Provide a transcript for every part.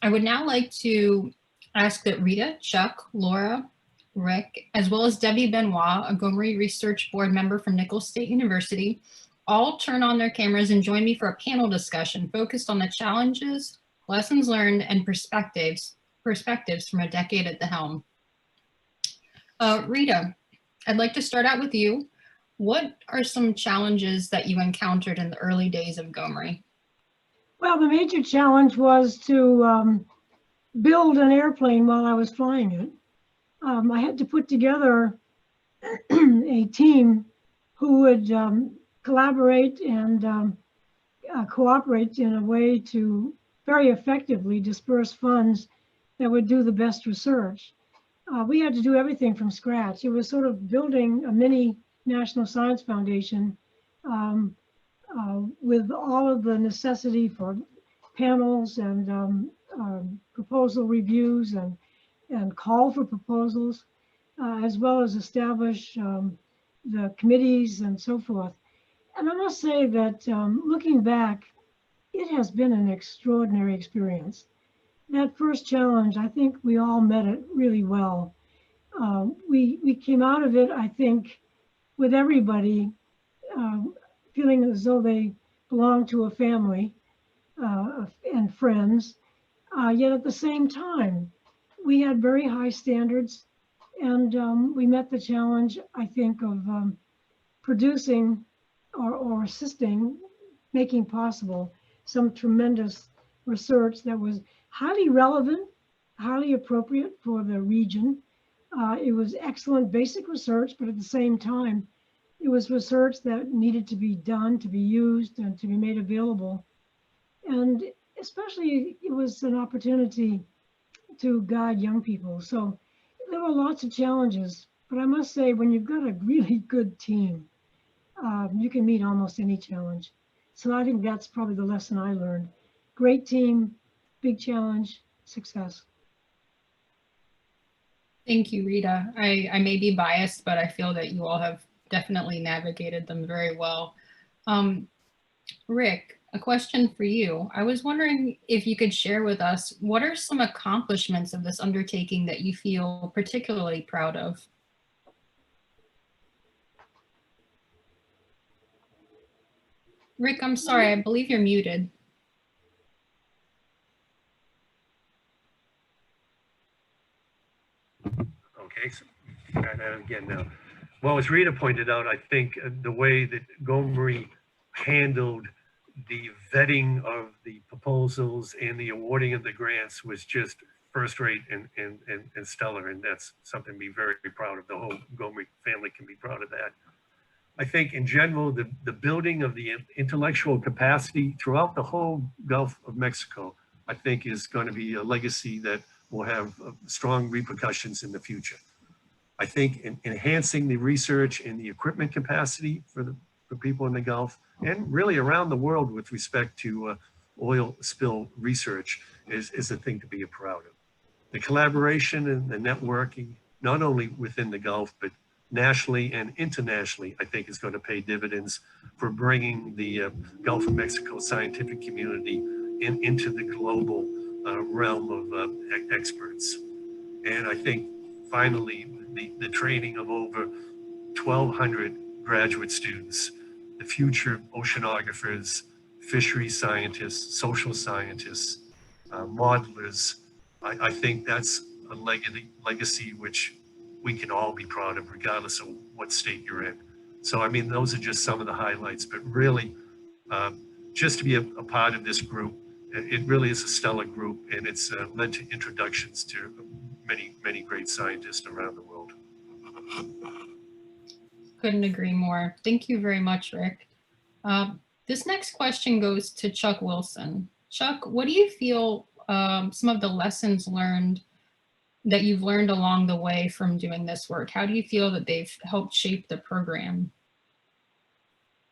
I would now like to ask that Rita, Chuck, Laura, Rick, as well as Debi Benoit, a Gomery Research Board member from Nicholls State University, all turn on their cameras and join me for a panel discussion focused on the challenges, lessons learned, and perspectives from a decade at the helm. Rita, I'd like to start out with you. What are some challenges that you encountered in the early days of Gomery? Well, the major challenge was to build an airplane while I was flying it. I had to put together a team who would collaborate and cooperate in a way to very effectively disperse funds that would do the best research. We had to do everything from scratch. It was sort of building a mini National Science Foundation with all of the necessity for panels and proposal reviews and call for proposals, as well as establish the committees and so forth. And I must say that looking back, it has been an extraordinary experience. That first challenge, I think we all met it really well. We came out of it, I think, with everybody feeling as though they belong to a family and friends. Yet at the same time, we had very high standards, and we met the challenge, I think, of producing or assisting, making possible some tremendous research that was highly relevant, highly appropriate for the region. It was excellent basic research, but at the same time, it was research that needed to be done, to be used, and to be made available. And especially, it was an opportunity to guide young people. So there were lots of challenges, but I must say, when you've got a really good team, you can meet almost any challenge. So I think that's probably the lesson I learned. Great team, big challenge, success. Thank you, Rita. I may be biased, but I feel that you all have definitely navigated them very well. Rick, a question for you. I was wondering if you could share with us, what are some accomplishments of this undertaking that you feel particularly proud of? Rick, I'm sorry, I believe you're muted. Okay, so try that again now. Well, as Rita pointed out, I think the way that GoMRI handled the vetting of the proposals and the awarding of the grants was just first rate and stellar, and that's something to be very proud of. The whole GoMRI family can be proud of that. I think in general, the building of the intellectual capacity throughout the whole Gulf of Mexico, I think is going to be a legacy that will have strong repercussions in the future. I think in enhancing the research and the equipment capacity for people in the Gulf and really around the world with respect to oil spill research is a thing to be proud of. The collaboration and the networking, not only within the Gulf, but nationally and internationally, I think is going to pay dividends for bringing the Gulf of Mexico scientific community into the global realm of experts. And I think finally, the training of over 1,200 graduate students, the future oceanographers, fishery scientists, social scientists, modelers, I think that's a legacy which we can all be proud of, regardless of what state you're in. So, I mean, those are just some of the highlights, but really, just to be a part of this group, it really is a stellar group, and it's led to introductions to many, many great scientists around the world. Couldn't agree more. Thank you very much, Rick. This next question goes to Chuck Wilson. Chuck, what do you feel some of the lessons learned that you've learned along the way from doing this work? How do you feel that they've helped shape the program?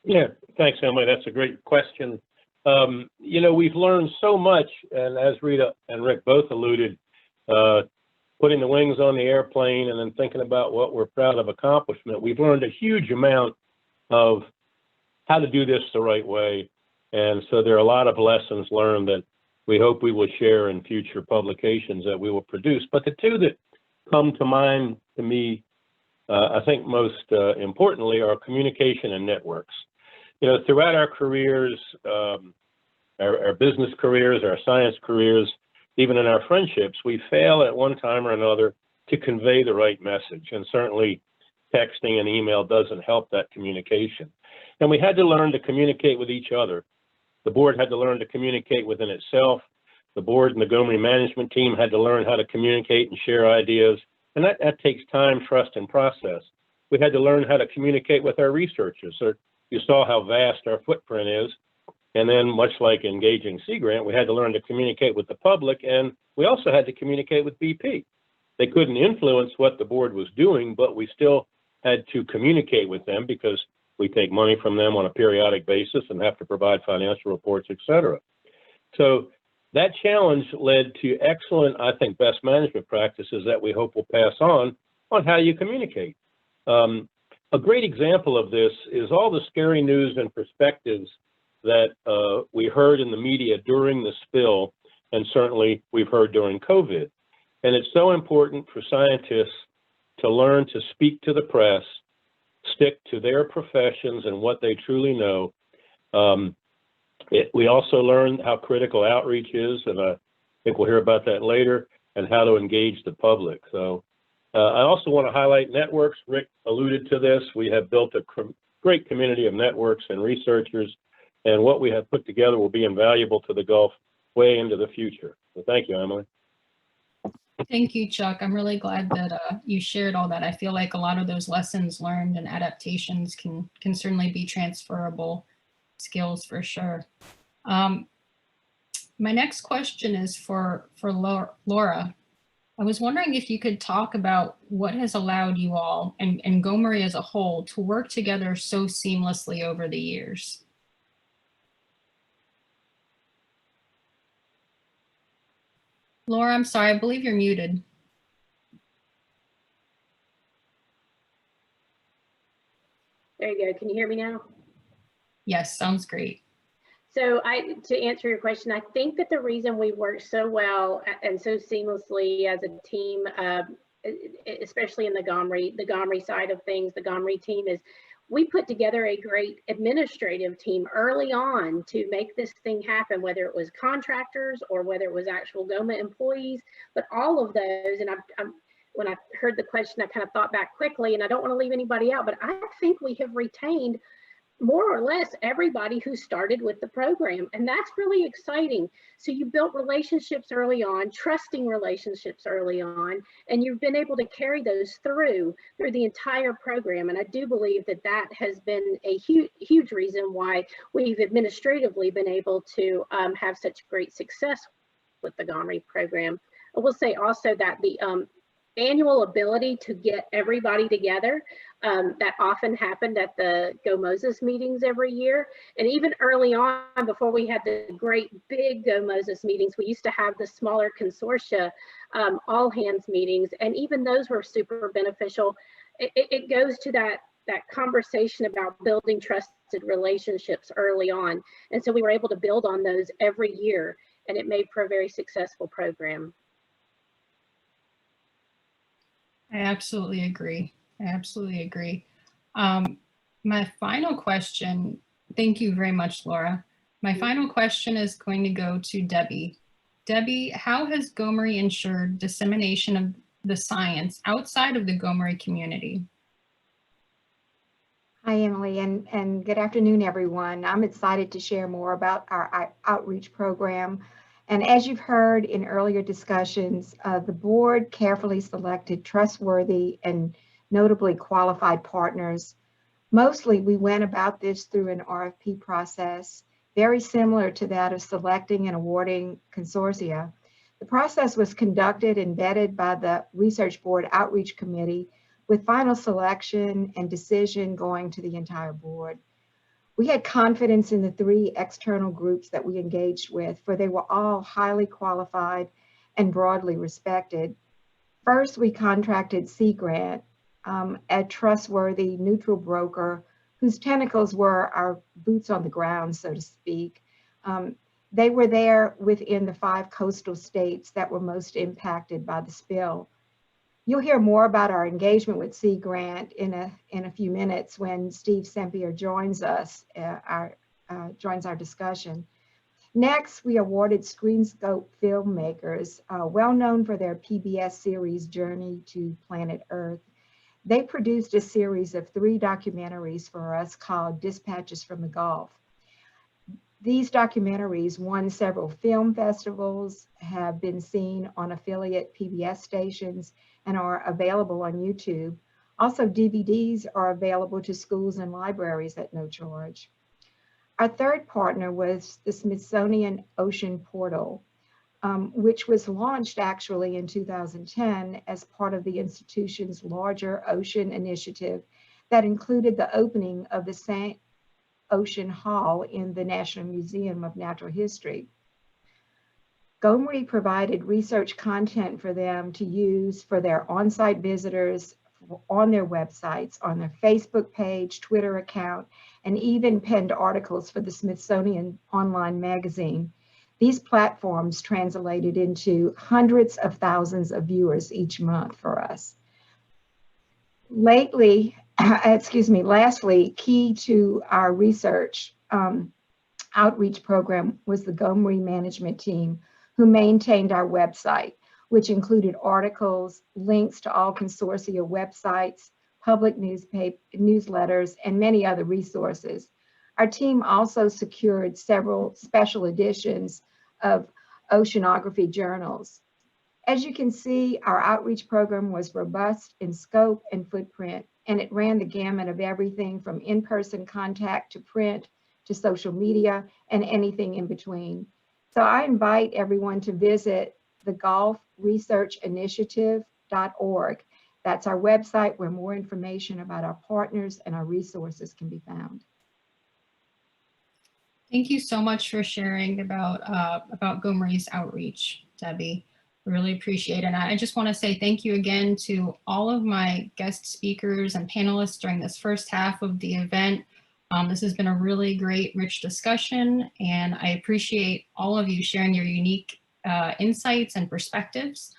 Yeah, thanks, Emily. That's a great question. You know, we've learned so much, and as Rita and Rick both alluded, putting the wings on the airplane and then thinking about what we're proud of accomplishment, we've learned a huge amount of how to do this the right way. And so there are a lot of lessons learned that we hope we will share in future publications that we will produce. But the two that come to mind to me, I think most importantly, are communication and networks. You know, throughout our careers, our business careers, our science careers, even in our friendships, we fail at one time or another to convey the right message. And certainly texting and email doesn't help that communication. And we had to learn to communicate with each other. The board had to learn to communicate within itself. The board and the Gomery management team had to learn how to communicate and share ideas. And that takes time, trust, and process. We had to learn how to communicate with our researchers. So you saw how vast our footprint is. And then, much like engaging Sea Grant, we had to learn to communicate with the public, and we also had to communicate with BP. They couldn't influence what the board was doing, but we still had to communicate with them because we take money from them on a periodic basis and have to provide financial reports, et cetera. So that challenge led to excellent, I think, best management practices that we hope will pass on how you communicate. A great example of this is all the scary news and perspectives that we heard in the media during the spill, and certainly we've heard during COVID. And it's so important for scientists to learn to speak to the press, stick to their professions and what they truly know. We also learned how critical outreach is, and I think we'll hear about that later, and how to engage the public. So I also want to highlight networks. Rick alluded to this. We have built a great community of networks and researchers, and what we have put together will be invaluable to the Gulf way into the future. So thank you, Emily. Thank you, Chuck. I'm really glad that you shared all that. I feel like a lot of those lessons learned and adaptations can certainly be transferable skills for sure. My next question is for Laura. I was wondering if you could talk about what has allowed you all and Gomery as a whole to work together so seamlessly over the years. Laura, I'm sorry, I believe you're muted. There you go. Can you hear me now? Yes, sounds great. So to answer your question, I think that the reason we work so well and so seamlessly as a team, especially in the GoMRI side of things, the GoMRI team, is we put together a great administrative team early on to make this thing happen, whether it was contractors or whether it was actual GOMA employees, but all of those. And when I heard the question, I kind of thought back quickly, and I don't want to leave anybody out, but I think we have retained more or less everybody who started with the program, and that's really exciting. So you built relationships early on, trusting relationships early on, and you've been able to carry those through the entire program. And I do believe that that has been a huge reason why we've administratively been able to have such great success with the GoMRI program. I will say also that the annual ability to get everybody together that often happened at the GoMoses meetings every year. And even early on, before we had the great big GoMoses meetings, we used to have the smaller consortia all hands meetings, and even those were super beneficial. It goes to that conversation about building trusted relationships early on. And so we were able to build on those every year, and it made for a very successful program. I absolutely agree. I absolutely agree. My final question, thank you very much, Laura. My final question is going to go to Debi. Debi, how has Gomery ensured dissemination of the science outside of the Gomery community? Hi, Emily, and good afternoon, everyone. I'm excited to share more about our outreach program. And as you've heard in earlier discussions, the board carefully selected trustworthy and notably qualified partners. Mostly, we went about this through an RFP process, very similar to that of selecting and awarding consortia. The process was conducted and vetted by the Research Board Outreach Committee, with final selection and decision going to the entire board. We had confidence in the 3 external groups that we engaged with, for they were all highly qualified and broadly respected. First, we contracted Sea Grant, a trustworthy, neutral broker whose tentacles were our boots on the ground, so to speak. They were there within the 5 coastal states that were most impacted by the spill. You'll hear more about our engagement with Sea Grant in a few minutes when Steve Sempier joins us, joins our discussion. Next, we awarded Screenscope filmmakers, well known for their PBS series Journey to Planet Earth. They produced a series of 3 documentaries for us called Dispatches from the Gulf. These documentaries won several film festivals, have been seen on affiliate PBS stations, and are available on YouTube. Also, DVDs are available to schools and libraries at no charge. Our third partner was the Smithsonian Ocean Portal, which was launched actually in 2010 as part of the institution's larger ocean initiative that included the opening of the St. Ocean Hall in the National Museum of Natural History. Gomery provided research content for them to use for their on-site visitors, on their websites, on their Facebook page, Twitter account, and even penned articles for the Smithsonian online magazine. These platforms translated into hundreds of thousands of viewers each month for us. Lastly, key to our research outreach program was the Gomery management team who maintained our website, which included articles, links to all consortia websites, public newsletters, and many other resources. Our team also secured several special editions of oceanography journals. As you can see, our outreach program was robust in scope and footprint, and it ran the gamut of everything from in-person contact to print to social media and anything in between. So I invite everyone to visit the gulfresearchinitiative.org. That's our website where more information about our partners and our resources can be found. Thank you so much for sharing about Gomery's outreach, Debbie. I really appreciate it. And I just want to say thank you again to all of my guest speakers and panelists during this first half of the event. This has been a really great, rich discussion, and I appreciate all of you sharing your unique insights and perspectives.